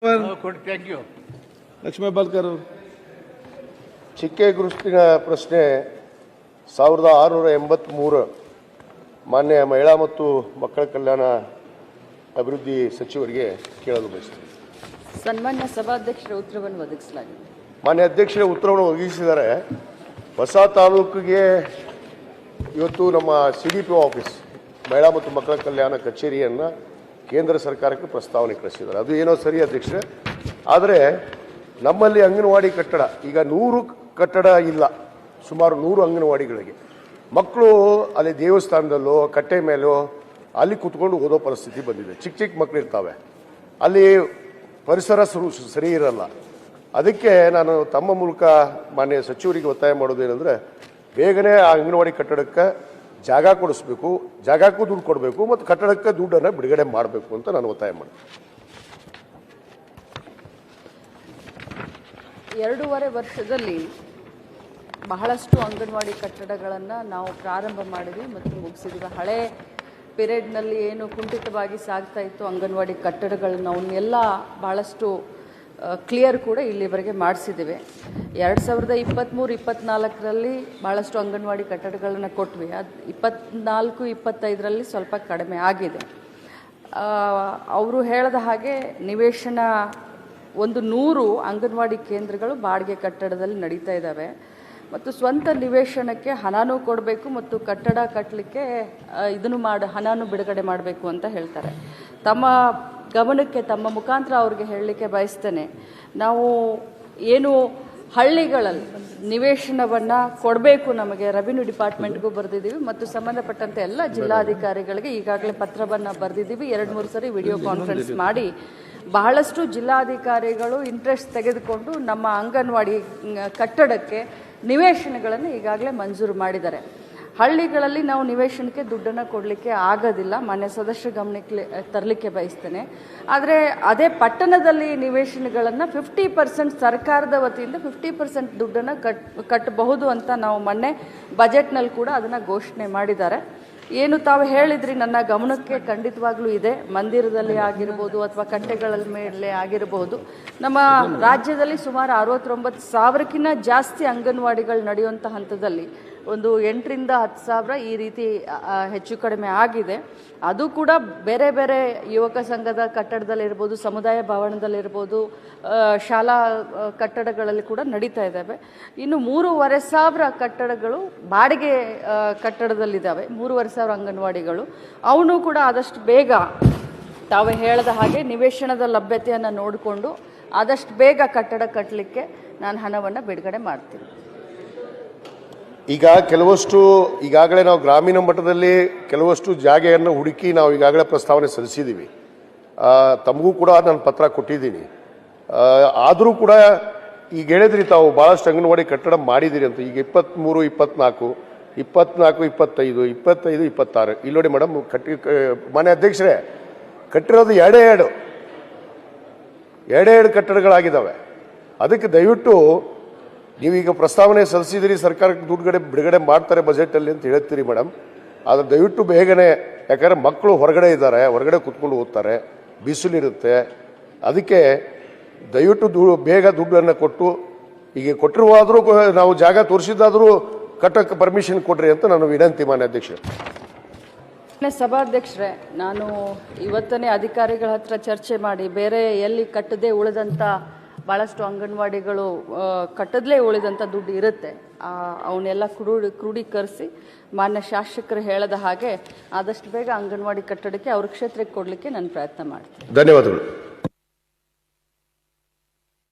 Thank you. Lakshmi ಬಾಲ್ಕರ್ ಅವರು. ಚಿಕ್ಕೆ ಗುರುತಿನ ಪ್ರಶ್ನೆ 1683 ಮಾನ್ಯ ಮಹಿಳಾ ಮತ್ತು ಮಕ್ಕಳ ಕಲ್ಯಾಣ ಅಭಿವೃದ್ಧಿ ಸಚಿವರಿಗೆ ಕೇಳಲು ಬಯಸ್ತೀನಿ. ಸನ್ಮಾನ್ಯ ಸಭಾಧ್ಯಕ್ಷರ ಉತ್ತರವನ್ನು ಒದಗಿಸಲಾಗಿದೆ. ಮಾನ್ಯ ಅಧ್ಯಕ್ಷರೇ ಉತ್ತರವನ್ನು ಒದಗಿಸಿದ್ದಾರೆ. ಹೊಸ ತಾಲೂಕಿಗೆ ಇವತ್ತು ನಮ್ಮ CDPO ಆಫೀಸ್ ಮಹಿಳಾ ಮತ್ತು ಮಕ್ಕಳ ಕಲ್ಯಾಣ ಕಚೇರಿಯನ್ನು ಕೇಂದ್ರ ಸರ್ಕಾರಕ್ಕೆ ಪ್ರಸ್ತಾವನೆ ಕಳಿಸಿದ್ದಾರೆ. ಅದು ಏನೋ ಸರಿ ಅಧ್ಯಕ್ಷರೇ, ಆದರೆ ನಮ್ಮಲ್ಲಿ ಅಂಗನವಾಡಿ ಕಟ್ಟಡ ಈಗ 100 ಕಟ್ಟಡ ಇಲ್ಲ, ಸುಮಾರು 100 ಅಂಗನವಾಡಿಗಳಿಗೆ ಮಕ್ಕಳು ಅಲ್ಲಿ ದೇವಸ್ಥಾನದಲ್ಲೋ ಕಟ್ಟೆ ಮೇಲೋ ಅಲ್ಲಿ ಕೂತ್ಕೊಂಡು ಓದೋ ಪರಿಸ್ಥಿತಿ ಬಂದಿದೆ. ಚಿಕ್ಕ ಚಿಕ್ಕ ಮಕ್ಕಳು ಇರ್ತಾವೆ, ಅಲ್ಲಿ ಪರಿಸರ ಸರಿ ಇರಲ್ಲ. ಅದಕ್ಕೆ ನಾನು ತಮ್ಮ ಮೂಲಕ ಮಾನ್ಯ ಸಚಿವರಿಗೆ ಒತ್ತಾಯ ಮಾಡೋದೇನೆಂದರೆ, ಬೇಗನೆ ಆ ಅಂಗನವಾಡಿ ಕಟ್ಟಡಕ್ಕೆ ಜಾಗ ಕೊಡಿಸ್ಬೇಕು, ಜಾಗಕ್ಕೂ ದುಡ್ಡು ಕೊಡಬೇಕು ಮತ್ತು ಕಟ್ಟಡಕ್ಕೆ ದುಡ್ಡನ್ನು ಬಿಡುಗಡೆ ಮಾಡಬೇಕು ಅಂತ ನಾನು ಒತ್ತಾಯ ಮಾಡ್ತೀನಿ. 2.5 ವರ್ಷದಲ್ಲಿ ಬಹಳಷ್ಟು ಅಂಗನವಾಡಿ ಕಟ್ಟಡಗಳನ್ನು ನಾವು ಪ್ರಾರಂಭ ಮಾಡಿದ್ವಿ ಮತ್ತು ಮುಗಿಸಿದ್ವಿ. ಹಳೆ ಪೀರಿಯಡ್ನಲ್ಲಿ ಏನು ಕುಂಠಿತವಾಗಿ ಸಾಗ್ತಾ ಇತ್ತು ಅಂಗನವಾಡಿ ಕಟ್ಟಡಗಳನ್ನು ಅವನ್ನೆಲ್ಲ ಬಹಳಷ್ಟು ಕ್ಲಿಯರ್ ಕೂಡ ಇಲ್ಲಿವರೆಗೆ ಮಾಡಿಸಿದ್ದೇವೆ. 2023-24ರಲ್ಲಿ ಭಾಳಷ್ಟು ಅಂಗನವಾಡಿ ಕಟ್ಟಡಗಳನ್ನು ಕೊಟ್ವಿ. ಅದು 24-25ರಲ್ಲಿ ಸ್ವಲ್ಪ ಕಡಿಮೆ ಆಗಿದೆ. ಅವರು ಹೇಳಿದ ಹಾಗೆ ನಿವೇಶನ 100 ಅಂಗನವಾಡಿ ಕೇಂದ್ರಗಳು ಬಾಡಿಗೆ ಕಟ್ಟಡದಲ್ಲಿ ನಡೀತಾ ಇದ್ದಾವೆ ಮತ್ತು ಸ್ವಂತ ನಿವೇಶನಕ್ಕೆ ಹಣನೂ ಕೊಡಬೇಕು ಮತ್ತು ಕಟ್ಟಡ ಕಟ್ಟಲಿಕ್ಕೆ ಹಣನೂ ಬಿಡುಗಡೆ ಮಾಡಬೇಕು ಅಂತ ಹೇಳ್ತಾರೆ. ತಮ್ಮ ಗಮನಕ್ಕೆ ತಮ್ಮ ಮುಖಾಂತರ ಅವ್ರಿಗೆ ಹೇಳಲಿಕ್ಕೆ ಬಯಸ್ತೇನೆ, ನಾವು ಏನು ಹಳ್ಳಿಗಳಲ್ಲಿ ನಿವೇಶನವನ್ನು ಕೊಡಬೇಕು ನಮಗೆ ರೆವಿನ್ಯೂ ಡಿಪಾರ್ಟ್ಮೆಂಟ್ಗೂ ಬರೆದಿದ್ದೀವಿ ಮತ್ತು ಸಂಬಂಧಪಟ್ಟಂತೆ ಎಲ್ಲ ಜಿಲ್ಲಾಧಿಕಾರಿಗಳಿಗೆ ಈಗಾಗಲೇ ಪತ್ರವನ್ನು ಬರೆದಿದ್ದೀವಿ. 2-3 ಸರಿ ವಿಡಿಯೋ ಕಾನ್ಫರೆನ್ಸ್ ಮಾಡಿ ಬಹಳಷ್ಟು ಜಿಲ್ಲಾಧಿಕಾರಿಗಳು ಇಂಟ್ರೆಸ್ಟ್ ತೆಗೆದುಕೊಂಡು ನಮ್ಮ ಅಂಗನವಾಡಿ ಕಟ್ಟಡಕ್ಕೆ ನಿವೇಶನಗಳನ್ನು ಈಗಾಗಲೇ ಮಂಜೂರು ಮಾಡಿದ್ದಾರೆ. ಹಳ್ಳಿಗಳಲ್ಲಿ ನಾವು ನಿವೇಶನಕ್ಕೆ ದುಡ್ಡನ್ನು ಕೊಡಲಿಕ್ಕೆ ಆಗೋದಿಲ್ಲ, ಮಾನ್ಯ ಸದಸ್ಯರ ಗಮನಕ್ಕೆ ತರಲಿಕ್ಕೆ ಬಯಸ್ತೇನೆ. ಆದರೆ ಅದೇ ಪಟ್ಟಣದಲ್ಲಿ ನಿವೇಶನಗಳನ್ನು 50% ಸರ್ಕಾರದ ವತಿಯಿಂದ 50% ದುಡ್ಡನ್ನು ಕಟ್ಟಬಹುದು ಅಂತ ನಾವು ಮೊನ್ನೆ ಬಜೆಟ್ನಲ್ಲಿ ಕೂಡ ಅದನ್ನು ಘೋಷಣೆ ಮಾಡಿದ್ದಾರೆ. ಏನು ತಾವು ಹೇಳಿದ್ರಿ ನನ್ನ ಗಮನಕ್ಕೆ ಖಂಡಿತವಾಗ್ಲೂ ಇದೆ. ಮಂದಿರದಲ್ಲಿ ಆಗಿರ್ಬೋದು ಅಥವಾ ಕಟ್ಟೆಗಳ ಮೇಲೆ ಆಗಿರಬಹುದು, ನಮ್ಮ ರಾಜ್ಯದಲ್ಲಿ ಸುಮಾರು 69,000ಕ್ಕಿಂತ ಜಾಸ್ತಿ ಅಂಗನವಾಡಿಗಳು ನಡೆಯುವಂಥ ಹಂತದಲ್ಲಿ ಒಂದು 8,000-10,000 ಈ ರೀತಿ ಹೆಚ್ಚು ಕಡಿಮೆ ಆಗಿದೆ. ಅದು ಕೂಡ ಬೇರೆ ಬೇರೆ ಯುವಕ ಸಂಘದ ಕಟ್ಟಡದಲ್ಲಿರ್ಬೋದು, ಸಮುದಾಯ ಭವನದಲ್ಲಿರ್ಬೋದು, ಶಾಲಾ ಕಟ್ಟಡಗಳಲ್ಲಿ ಕೂಡ ನಡೀತಾ ಇದ್ದಾವೆ. ಇನ್ನು 3,500 ಕಟ್ಟಡಗಳು ಬಾಡಿಗೆ ಕಟ್ಟಡದಲ್ಲಿದ್ದಾವೆ, 3,500 ಅಂಗನವಾಡಿಗಳು. ಅವನು ಕೂಡ ಆದಷ್ಟು ಬೇಗ ತಾವು ಹೇಳಿದ ಹಾಗೆ ನಿವೇಶನದ ಲಭ್ಯತೆಯನ್ನು ನೋಡಿಕೊಂಡು ಆದಷ್ಟು ಬೇಗ ಕಟ್ಟಡ ಕಟ್ಟಲಿಕ್ಕೆ ನಾನು ಹಣವನ್ನು ಬಿಡುಗಡೆ ಮಾಡ್ತೀನಿ. ಈಗ ಕೆಲವಷ್ಟು ಈಗಾಗಲೇ ನಾವು ಗ್ರಾಮೀಣ ಮಟ್ಟದಲ್ಲಿ ಕೆಲವಷ್ಟು ಜಾಗೆಯನ್ನು ಹುಡುಕಿ ನಾವು ಈಗಾಗಲೇ ಪ್ರಸ್ತಾವನೆ ಸಲ್ಲಿಸಿದ್ದೀವಿ. ತಮಗೂ ಕೂಡ ನಾನು ಪತ್ರ ಕೊಟ್ಟಿದ್ದೀನಿ. ಆದರೂ ಕೂಡ ಈಗ ಹೇಳಿದ್ರಿ ತಾವು ಭಾಳಷ್ಟು ಅಂಗನವಾಡಿ ಕಟ್ಟಡ ಮಾಡಿದ್ದೀರಿ ಅಂತ. ಈಗ 23, 24, 24, 25, 25, 26 ಇಲ್ಲಿ ನೋಡಿ ಮೇಡಮ್, ಮಾನ್ಯ ಅಧ್ಯಕ್ಷರೇ ಕಟ್ಟಿರೋದು ಎರಡೇ ಕಟ್ಟಡಗಳಾಗಿದ್ದಾವೆ. ಅದಕ್ಕೆ ದಯವಿಟ್ಟು ನೀವೀಗ ಪ್ರಸ್ತಾವನೆ ಸಲ್ಲಿಸಿದಿರಿ, ಸರ್ಕಾರಕ್ಕೆ ಬಿಡುಗಡೆ ಮಾಡ್ತಾರೆ ಬಜೆಟಲ್ಲಿ ಅಂತ ಹೇಳ್ತೀರಿ ಮೇಡಮ್. ಆದರೆ ದಯವಿಟ್ಟು ಬೇಗನೆ, ಯಾಕಂದರೆ ಮಕ್ಕಳು ಹೊರಗಡೆ ಇದ್ದಾರೆ, ಹೊರಗಡೆ ಕೂತ್ಕೊಂಡು ಓದ್ತಾರೆ, ಬಿಸಿಲಿರುತ್ತೆ. ಅದಕ್ಕೆ ದಯವಿಟ್ಟು ಬೇಗ ದುಡ್ಡನ್ನು ಕೊಟ್ಟು, ಈಗ ಕೊಟ್ಟಿರುವಾದರೂ ನಾವು ಜಾಗ ತೋರಿಸಿದ್ದಾದರೂ ಕಟ್ಟಕ್ಕೆ ಪರ್ಮಿಷನ್ ಕೊಡ್ರಿ ಅಂತ ನಾನು ವಿನಂತಿ. ಮಾನ್ಯ ಅಧ್ಯಕ್ಷರೇ, ಸಭಾಧ್ಯಕ್ಷರೇ, ನಾನು ಇವತ್ತನೇ ಅಧಿಕಾರಿಗಳ ಹತ್ರ ಚರ್ಚೆ ಮಾಡಿ ಬೇರೆ ಎಲ್ಲಿ ಕಟ್ಟದೇ ಉಳಿದಂಥ ಭಾಳಷ್ಟು ಅಂಗನವಾಡಿಗಳು ಕಟ್ಟದಲೇ ಉಳಿದಂಥ ದುಡ್ಡು ಇರುತ್ತೆ, ಅವನ್ನೆಲ್ಲ ಕ್ರೋಢೀಕರಿಸಿ ಮಾನ್ಯ ಶಾಸಕರು ಹೇಳದ ಹಾಗೆ ಆದಷ್ಟು ಬೇಗ ಅಂಗನವಾಡಿ ಕಟ್ಟಡಕ್ಕೆ ಅವ್ರ ಕ್ಷೇತ್ರಕ್ಕೆ ಕೊಡಲಿಕ್ಕೆ ನಾನು ಪ್ರಯತ್ನ ಮಾಡ್ತೀನಿ. ಧನ್ಯವಾದಗಳು.